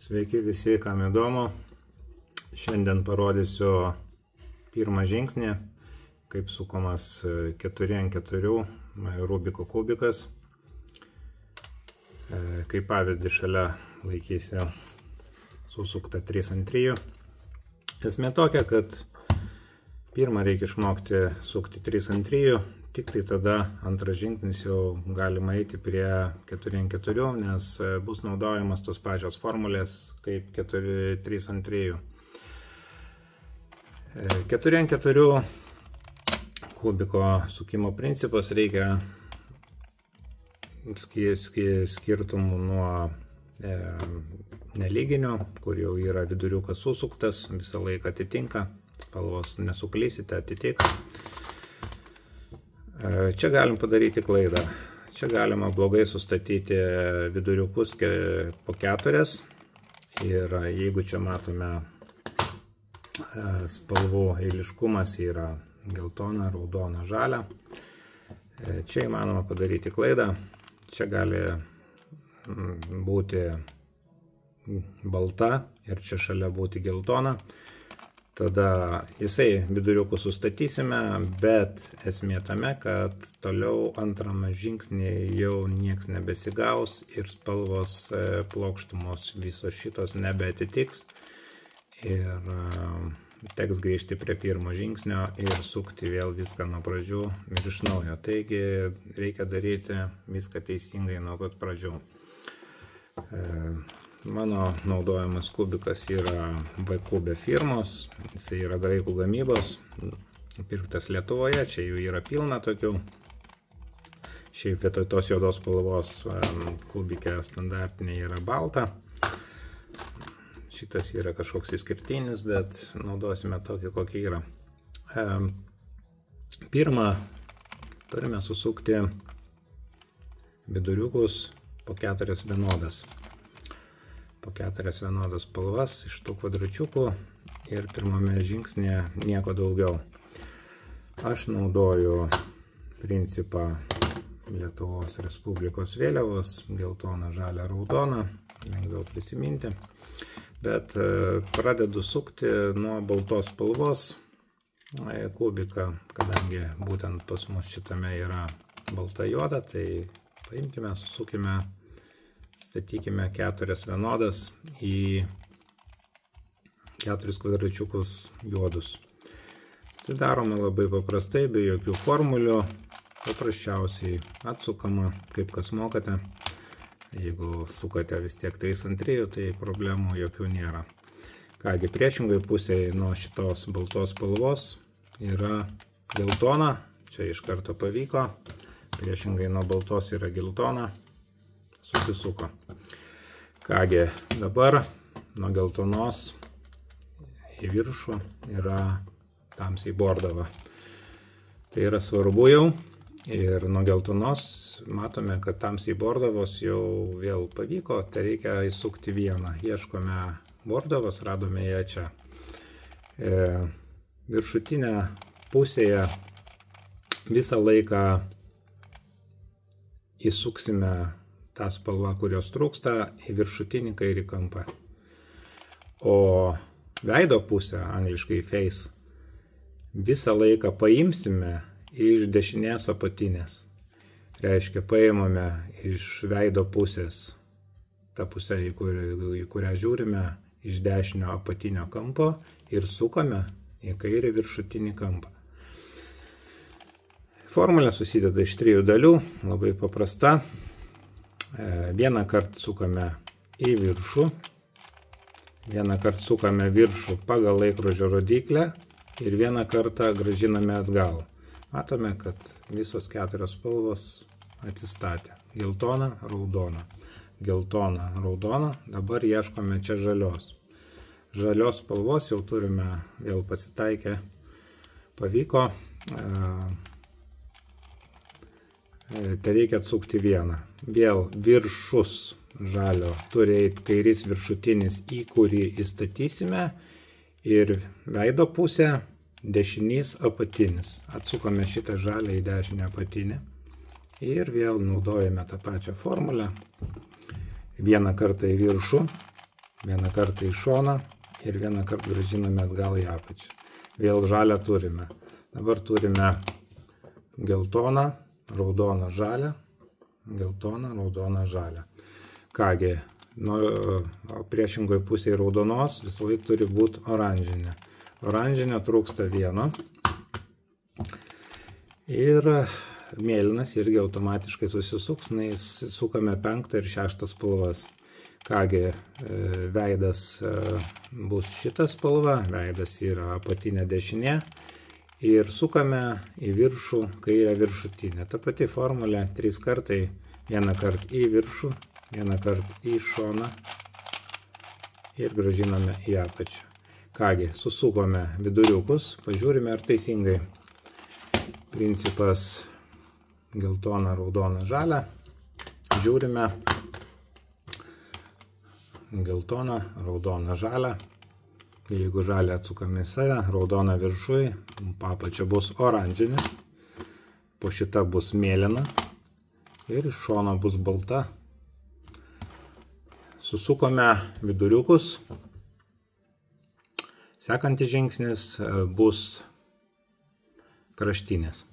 Sveiki visi, kam įdomu. Šiandien parodysiu pirmą žingsnį, kaip sukomas 4×4 Rubiko kubikas. Kaip pavyzdį šalia laikysiu susuktą 3×3. Esmė tokia, kad pirmą reikia išmokti sukti 3×3, tik tai tada antras žingsnis jau galima eiti prie 4×4, nes bus naudojamas tos pačios formulės kaip 3×3. 4×4 kubiko sukimo principas reikia skirtumų nuo nelyginio, kur jau yra viduriukas susuktas, visą laiką atitinka, spalvos nesuklysite, atitiks. Čia galim padaryti klaidą. Čia galima blogai sustatyti viduriukus po 4 ir jeigu čia matome spalvų eiliškumas yra geltona, raudona, žalia, čia įmanoma padaryti klaidą. Čia gali būti balta ir čia šalia būti geltona. Tada jisai viduriukus sustatysime, bet esmė tame, kad toliau antrame žingsnėje jau nieks nebesigaus ir spalvos plokštumos visos šitos nebeatitiks ir teks grįžti prie pirmo žingsnio ir sukti vėl viską nuo pradžių ir iš naujo. Taigi reikia daryti viską teisingai nuo pat pradžių. Mano naudojamas kubikas yra V-Kube firmos, jisai yra graikų gamybos, pirktas Lietuvoje, čia jų yra pilna tokių. Šiaip vietoj tos juodos spalvos kubike standartinė yra balta. Šitas yra kažkoks išskirtinis, bet naudosime tokį, kokį yra. Pirmą turime susukti viduriukus po 4 vienodas. Po 4 vienodas spalvas iš tų kvadračiukų ir pirmame žingsnėje nieko daugiau. Aš naudoju principą Lietuvos Respublikos vėliavos, geltona, žalia, raudona, lengviau prisiminti. Bet pradedu sukti nuo baltos spalvos kubiką, kadangi būtent pas mus šitame yra balta juoda, tai paimkime, susukime, statykime 4 vienodas į 4 kvadračiukus juodus. Tai daroma labai paprastai, be jokių formulių, paprasčiausiai atsukama, kaip kas mokate. Jeigu sukate vis tiek 3×3, tai problemų jokių nėra. Kągi, priešingai pusėje nuo šitos baltos spalvos yra geltona, čia iš karto pavyko, priešingai nuo baltos yra geltona, susisuko. Kągi, dabar nuo geltonos į viršų yra tamsiai bordava. Tai yra svarbu jau. Ir nuo geltonos matome, kad tamsiai bordavos jau vėl pavyko, tai reikia įsukti vieną. Ieškome bordavos, radome ją čia. Viršutinę pusėje visą laiką įsuksime tą spalvą, kurios trūksta, į viršutinį kairį kampą. O veido pusę, angliškai face, visą laiką paimsime iš dešinės apatinės. Reiškia, paimame iš veido pusės, tą pusę, į kurią žiūrime, iš dešinio apatinio kampo ir sukame į kairį viršutinį kampą. Formulė susideda iš 3 dalių, labai paprasta. Vieną kartą sukame į viršų, vieną kartą sukame viršų pagal laikrodžio rodyklę ir vieną kartą grąžiname atgal. Matome, kad visos 4 spalvos atsistatė. Geltona, raudona. Geltona, raudona. Dabar ieškome čia žalios. Žalios spalvos jau turime, vėl pasitaikę, pavyko. Tai reikia atsukti vieną. Vėl viršus žalio turi eiti kairis viršutinis, į kurį įstatysime, ir veido pusę dešinys apatinis. Atsukame šitą žalę į dešinę apatinę ir vėl naudojame tą pačią formulę. Vieną kartą į viršų, vieną kartą į šoną ir vieną kartą grąžiname atgal į apačią. Vėl žalią turime. Dabar turime geltoną, raudoną, žalią, geltoną, raudoną, žalią. Kągi, priešingoje pusėje raudonos visą laiką turi būti oranžinė. Oranžinė trūksta vieno. Ir mėlynas irgi automatiškai susisuks, nes sukame 5 ir 6 spalvas. Kągi, veidas bus šita spalva, veidas yra apatinė dešinė ir sukame į viršų kairę viršutinę. Ta pati formulė 3 kartai, vieną kartą į viršų, vieną kartą į šoną ir grąžiname į apačią. Kągi, susukome viduriukus, pažiūrime ar teisingai. Principas geltona, raudona, žalia. Žiūrime geltona, raudona, žalia. Jeigu žalia atsukame į save, raudona viršui, apačia bus oranžinė, po šita bus mėlyna ir iš šono bus balta. Susukome viduriukus. Sekantis žingsnis bus kraštinės.